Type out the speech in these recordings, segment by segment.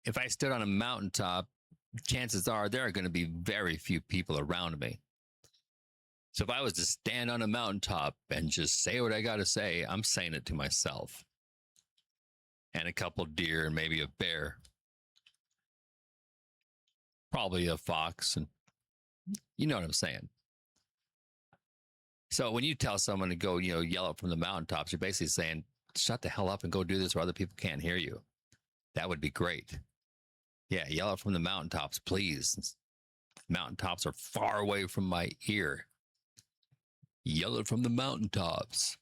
if I stood on a mountaintop, chances are there are going to be very few people around me. So if I was to stand on a mountaintop and just say what I got to say, I'm saying it to myself and a couple deer and maybe a bear, probably a fox, and you know what I'm saying. So when you tell someone to go, yell up from the mountaintops, you're basically saying, shut the hell up and go do this where other people can't hear you. That would be great. Yeah, yell up from the mountaintops, please. Mountaintops are far away from my ear. Yell it from the mountaintops.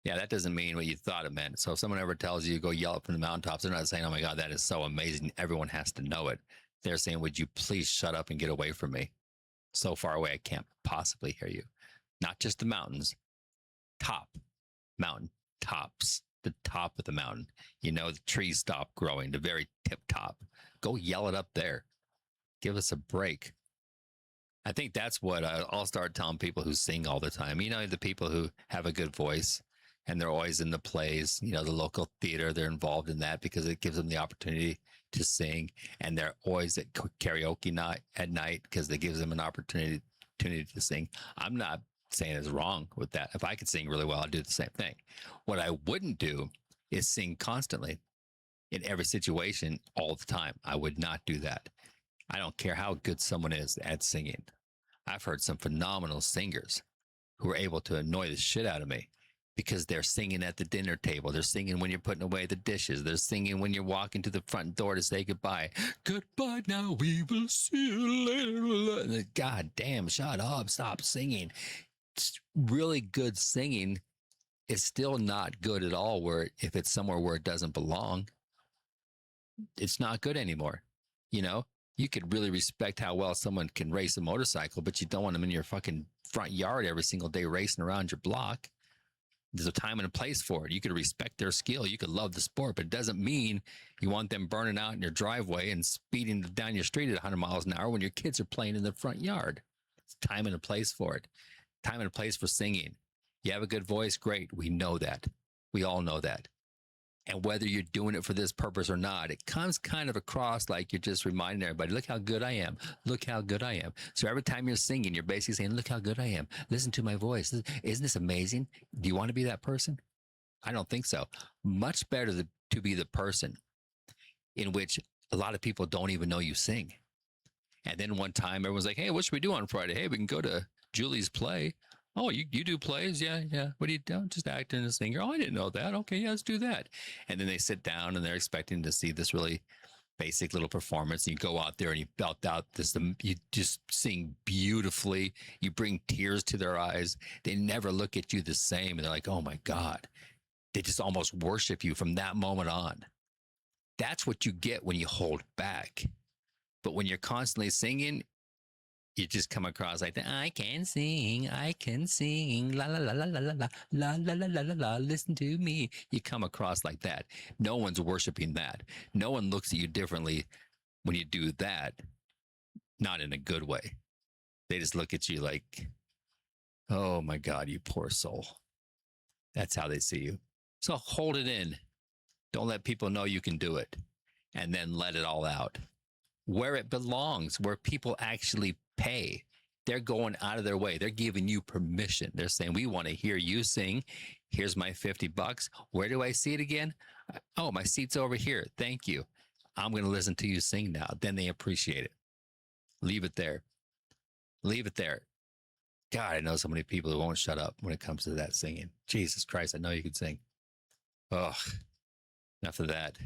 Yeah, that doesn't mean what you thought it meant. So if someone ever tells you to go yell it from the mountaintops, they're not saying, oh my God, that is so amazing. Everyone has to know it. They're saying, would you please shut up and get away from me? So far away, I can't possibly hear you. Not just the mountains, mountain tops, the top of the mountain. The trees stop growing, the very tip top. Go yell it up there. Give us a break. I think that's what I'll start telling people who sing all the time. The people who have a good voice and they're always in the plays, the local theater, they're involved in that because it gives them the opportunity to sing. And they're always at karaoke night at night because it gives them an opportunity to sing. I'm not saying it's wrong with that. If I could sing really well, I'd do the same thing. What I wouldn't do is sing constantly in every situation all the time. I would not do that. I don't care how good someone is at singing. I've heard some phenomenal singers who are able to annoy the shit out of me because they're singing at the dinner table. They're singing when you're putting away the dishes. They're singing when you're walking to the front door to say goodbye. Goodbye now, we will see you later. God damn, shut up, stop singing. Really good singing is still not good at all if it's somewhere where it doesn't belong. It's not good anymore. You could really respect how well someone can race a motorcycle, but you don't want them in your fucking front yard every single day racing around your block. There's a time and a place for it. You could respect their skill. You could love the sport, but it doesn't mean you want them burning out in your driveway and speeding down your street at 100 miles an hour when your kids are playing in the front yard. It's time and a place for it. Time and a place for singing. You have a good voice, great. We know that. We all know that. And whether you're doing it for this purpose or not, it comes kind of across like you're just reminding everybody, look how good I am. Look how good I am. So every time you're singing, you're basically saying, look how good I am. Listen to my voice. Isn't this amazing? Do you want to be that person? I don't think so. Much better to be the person in which a lot of people don't even know you sing. And then one time everyone's like, hey, what should we do on Friday? Hey, we can go to Julie's play. Oh, you do plays? Yeah. What do you do? Just acting as a singer. Oh, I didn't know that. Okay, yeah, let's do that. And then they sit down and they're expecting to see this really basic little performance. And you go out there and you belt out this, you just sing beautifully. You bring tears to their eyes. They never look at you the same. And they're like, oh my God. They just almost worship you from that moment on. That's what you get when you hold back. But when you're constantly singing, you just come across like that. I can sing, la la la la la la la la la la la la. Listen to me. You come across like that. No one's worshiping that. No one looks at you differently when you do that. Not in a good way. They just look at you like, oh my God, you poor soul. That's how they see you. So hold it in. Don't let people know you can do it, and then let it all out where it belongs, where people actually pay. They're going out of their way. They're giving you permission. They're saying, we want to hear you sing. Here's my $50. Where do I see it again? Oh, my seat's over here. Thank you. I'm going to listen to you sing now. Then they appreciate it. Leave it there. Leave it there. God, I know so many people who won't shut up when it comes to that singing. Jesus Christ, I know you can sing. Oh, enough of that.